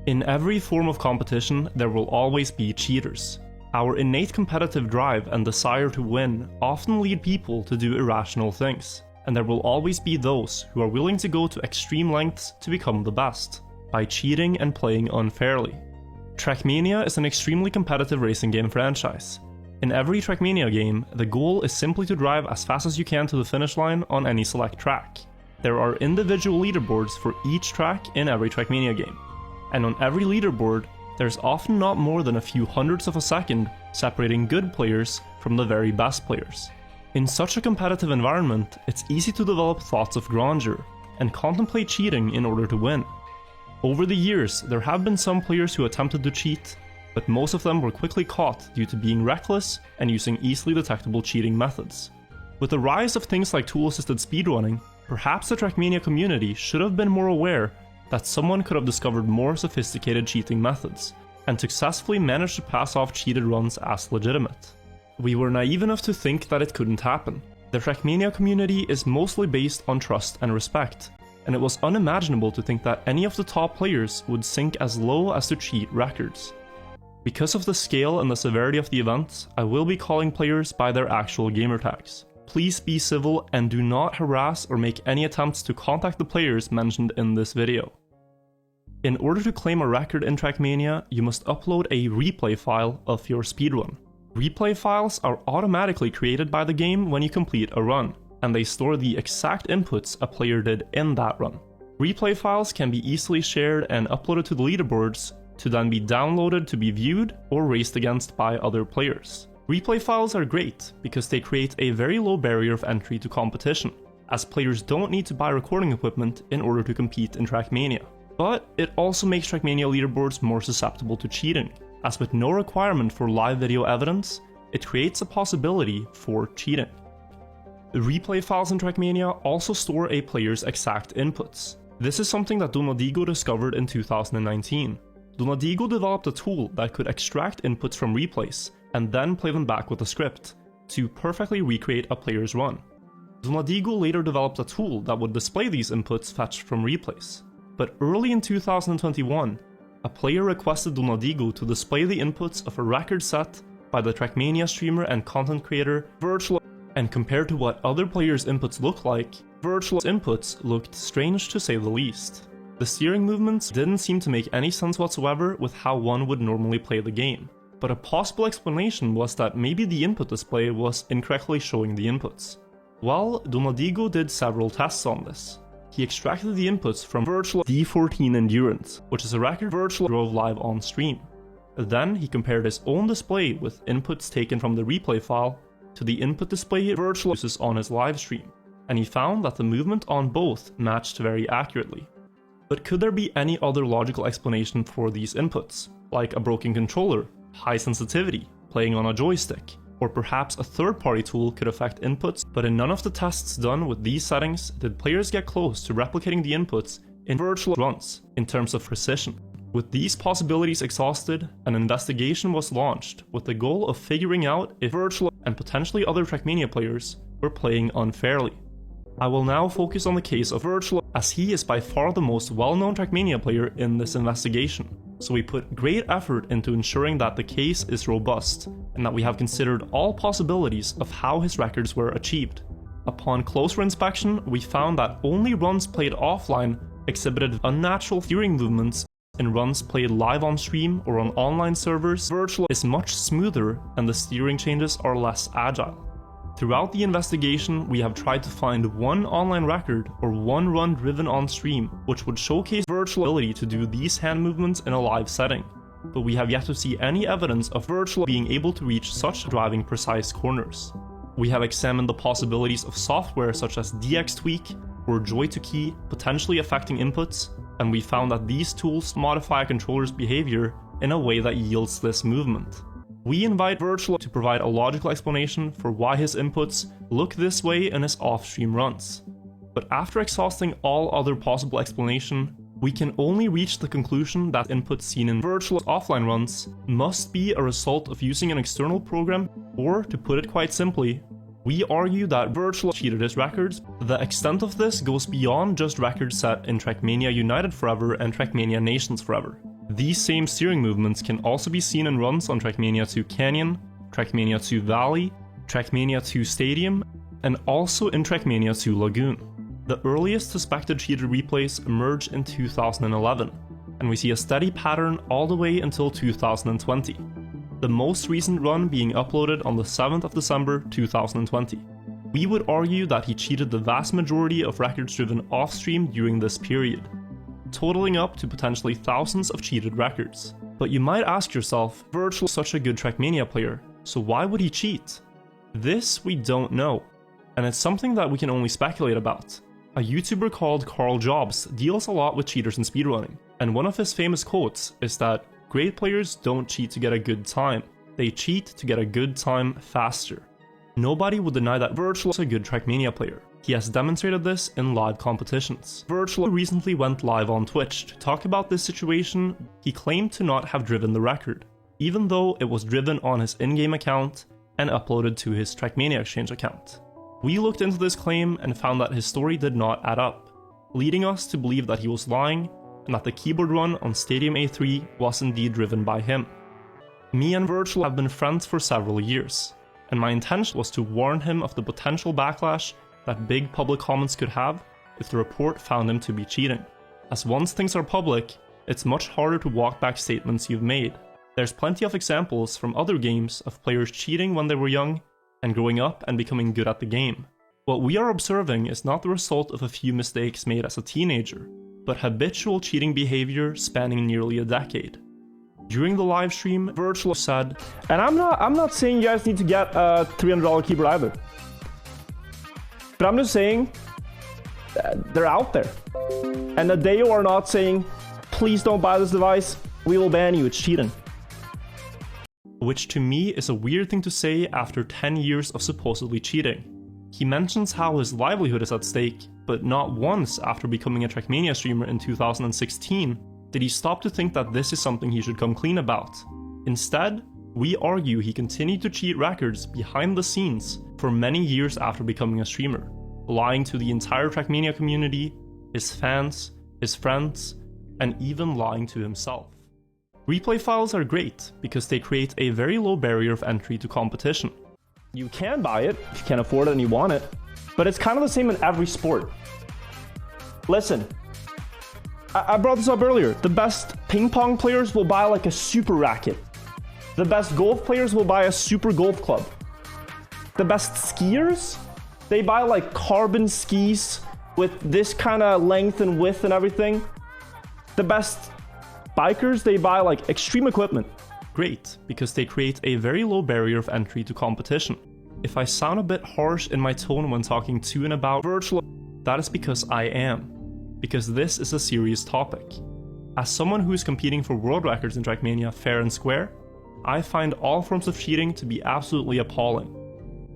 In every form of competition, there will always be cheaters. Our innate competitive drive and desire to win often lead people to do irrational things, and there will always be those who are willing to go to extreme lengths to become the best, by cheating and playing unfairly. Trackmania is an extremely competitive racing game franchise. In every Trackmania game, the goal is simply to drive as fast as you can to the finish line on any select track. There are individual leaderboards for each track in every Trackmania game, and on every leaderboard, there's often not more than a few hundredths of a second separating good players from the very best players. In such a competitive environment, it's easy to develop thoughts of grandeur and contemplate cheating in order to win. Over the years, there have been some players who attempted to cheat, but most of them were quickly caught due to being reckless and using easily detectable cheating methods. With the rise of things like tool-assisted speedrunning, perhaps the Trackmania community should have been more aware that someone could have discovered more sophisticated cheating methods, and successfully managed to pass off cheated runs as legitimate. We were naive enough to think that it couldn't happen. The Trackmania community is mostly based on trust and respect, and it was unimaginable to think that any of the top players would sink as low as to cheat records. Because of the scale and the severity of the event, I will be calling players by their actual gamer tags. Please be civil and do not harass or make any attempts to contact the players mentioned in this video. In order to claim a record in Trackmania, you must upload a replay file of your speedrun. Replay files are automatically created by the game when you complete a run, and they store the exact inputs a player did in that run. Replay files can be easily shared and uploaded to the leaderboards to then be downloaded to be viewed or raced against by other players. Replay files are great because they create a very low barrier of entry to competition, as players don't need to buy recording equipment in order to compete in Trackmania. But it also makes Trackmania leaderboards more susceptible to cheating, as with no requirement for live video evidence, it creates a possibility for cheating. The replay files in Trackmania also store a player's exact inputs. This is something that Donadigo discovered in 2019. Donadigo developed a tool that could extract inputs from replays and then play them back with a script to perfectly recreate a player's run. Donadigo later developed a tool that would display these inputs fetched from replays. But early in 2021, a player requested Donadigo to display the inputs of a record set by the Trackmania streamer and content creator Wirtual, and compared to what other players' inputs looked like, Wirtual's inputs looked strange to say the least. The steering movements didn't seem to make any sense whatsoever with how one would normally play the game, but a possible explanation was that maybe the input display was incorrectly showing the inputs. Well, Donadigo did several tests on this. He extracted the inputs from Wirtual D14 Endurance, which is a record Wirtual drove live on stream. Then he compared his own display with inputs taken from the replay file to the input display Wirtual uses on his live stream, and he found that the movement on both matched very accurately. But could there be any other logical explanation for these inputs, like a broken controller, high sensitivity, playing on a joystick, or perhaps a third-party tool could affect inputs? But in none of the tests done with these settings did players get close to replicating the inputs in Wirtual runs in terms of precision. With these possibilities exhausted, an investigation was launched with the goal of figuring out if Wirtual and potentially other Trackmania players were playing unfairly. I will now focus on the case of Wirtual, as he is by far the most well-known Trackmania player in this investigation. So we put great effort into ensuring that the case is robust, and that we have considered all possibilities of how his records were achieved. Upon closer inspection, we found that only runs played offline exhibited unnatural steering movements. In runs played live on stream or on online servers, Wirtual is much smoother and the steering changes are less agile. Throughout the investigation, we have tried to find one online record or one run driven on stream which would showcase Wirtual's ability to do these hand movements in a live setting, but we have yet to see any evidence of Wirtual being able to reach such driving precise corners. We have examined the possibilities of software such as DX Tweak or Joy2Key potentially affecting inputs, and we found that these tools modify a controller's behavior in a way that yields this movement. We invite Wirtual to provide a logical explanation for why his inputs look this way in his off-stream runs. But after exhausting all other possible explanation, we can only reach the conclusion that inputs seen in Wirtual's offline runs must be a result of using an external program, or to put it quite simply, we argue that Wirtual cheated his records. The extent of this goes beyond just records set in Trackmania United Forever and Trackmania Nations Forever. These same steering movements can also be seen in runs on Trackmania 2 Canyon, Trackmania 2 Valley, Trackmania 2 Stadium, and also in Trackmania 2 Lagoon. The earliest suspected cheated replays emerged in 2011, and we see a steady pattern all the way until 2020. The most recent run being uploaded on the 7th of December 2020. We would argue that he cheated the vast majority of records driven off-stream during this period, totaling up to potentially thousands of cheated records. But you might ask yourself, Wirtual is such a good Trackmania player, so why would he cheat? This we don't know, and it's something that we can only speculate about. A YouTuber called Carl Jobs deals a lot with cheaters in speedrunning, and one of his famous quotes is that great players don't cheat to get a good time, they cheat to get a good time faster. Nobody would deny that Wirtual is a good Trackmania player. He has demonstrated this in live competitions. Wirtual recently went live on Twitch to talk about this situation. He claimed to not have driven the record, even though it was driven on his in-game account and uploaded to his Trackmania Exchange account. We looked into this claim and found that his story did not add up, leading us to believe that he was lying and that the keyboard run on Stadium A3 was indeed driven by him. Me and Wirtual have been friends for several years, and my intention was to warn him of the potential backlash that big public comments could have if the report found him to be cheating. As once things are public, it's much harder to walk back statements you've made. There's plenty of examples from other games of players cheating when they were young and growing up and becoming good at the game. What we are observing is not the result of a few mistakes made as a teenager, but habitual cheating behavior spanning nearly a decade. During the live stream, Wirtual said, and I'm not saying you guys need to get a $300 keyboard either, but I'm just saying they're out there, and that they are not saying, please don't buy this device, we will ban you, it's cheating. Which to me is a weird thing to say after 10 years of supposedly cheating. He mentions how his livelihood is at stake, but not once after becoming a Trackmania streamer in 2016 did he stop to think that this is something he should come clean about. Instead, we argue he continued to cheat records behind the scenes for many years after becoming a streamer, lying to the entire Trackmania community, his fans, his friends, and even lying to himself. Replay files are great because they create a very low barrier of entry to competition. You can buy it if you can't afford it and you want it, but it's kind of the same in every sport. Listen, I brought this up earlier. The best ping pong players will buy like a super racket. The best golf players will buy a super golf club. The best skiers, they buy like carbon skis with this kind of length and width and everything. The best bikers, they buy like extreme equipment. Great, because they create a very low barrier of entry to competition. If I sound a bit harsh in my tone when talking to and about Wirtual, that is because I am. Because this is a serious topic. As someone who is competing for world records in Trackmania fair and square, I find all forms of cheating to be absolutely appalling.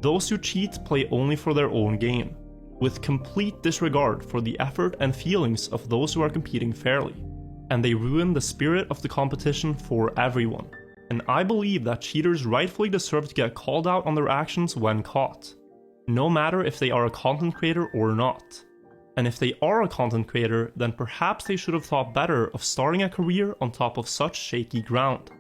Those who cheat play only for their own gain, with complete disregard for the effort and feelings of those who are competing fairly. And they ruin the spirit of the competition for everyone. And I believe that cheaters rightfully deserve to get called out on their actions when caught, no matter if they are a content creator or not. And if they are a content creator, then perhaps they should have thought better of starting a career on top of such shaky ground.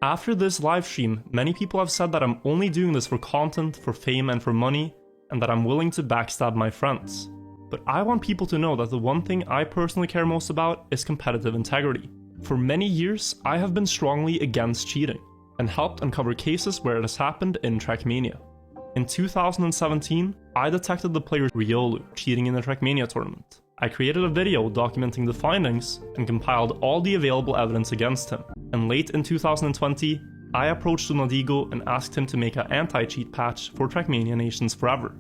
After this livestream, many people have said that I'm only doing this for content, for fame and for money, and that I'm willing to backstab my friends. But I want people to know that the one thing I personally care most about is competitive integrity. For many years, I have been strongly against cheating, and helped uncover cases where it has happened in Trackmania. In 2017, I detected the player Riolu cheating in the Trackmania tournament. I created a video documenting the findings and compiled all the available evidence against him. And late in 2020, I approached Donadigo and asked him to make an anti-cheat patch for Trackmania Nations Forever,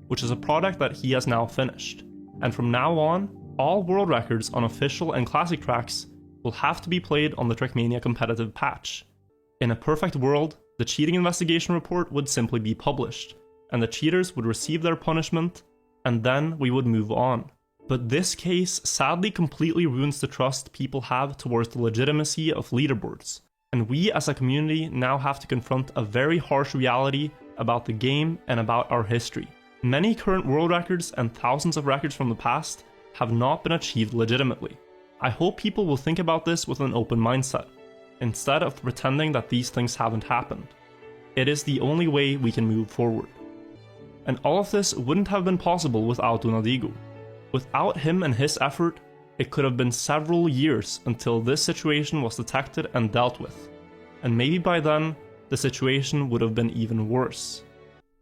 which is a product that he has now finished. And from now on, all world records on official and classic tracks will have to be played on the Trackmania competitive patch. In a perfect world, the cheating investigation report would simply be published, and the cheaters would receive their punishment, and then we would move on. But this case sadly completely ruins the trust people have towards the legitimacy of leaderboards, and we as a community now have to confront a very harsh reality about the game and about our history. Many current world records and thousands of records from the past have not been achieved legitimately. I hope people will think about this with an open mindset, instead of pretending that these things haven't happened. It is the only way we can move forward. And all of this wouldn't have been possible without Donadigo. Without him and his effort, it could have been several years until this situation was detected and dealt with. And maybe by then, the situation would have been even worse.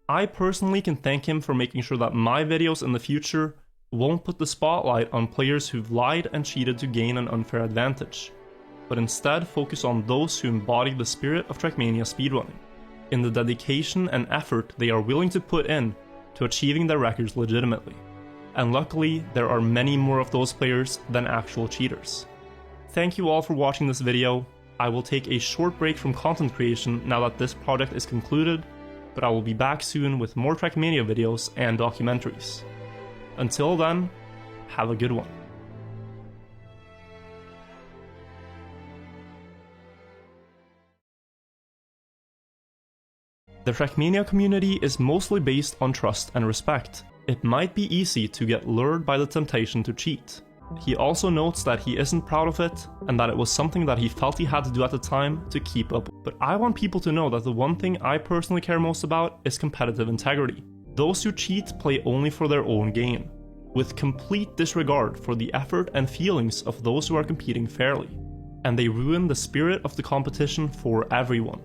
I personally can thank him for making sure that my videos in the future won't put the spotlight on players who've lied and cheated to gain an unfair advantage, but instead focus on those who embody the spirit of Trackmania speedrunning, in the dedication and effort they are willing to put in to achieving their records legitimately. And luckily, there are many more of those players than actual cheaters. Thank you all for watching this video. I will take a short break from content creation now that this project is concluded, but I will be back soon with more Trackmania videos and documentaries. Until then, have a good one. The Trackmania community is mostly based on trust and respect. It might be easy to get lured by the temptation to cheat. He also notes that he isn't proud of it, and that it was something that he felt he had to do at the time to keep up. But I want people to know that the one thing I personally care most about is competitive integrity. Those who cheat play only for their own gain, with complete disregard for the effort and feelings of those who are competing fairly. And they ruin the spirit of the competition for everyone.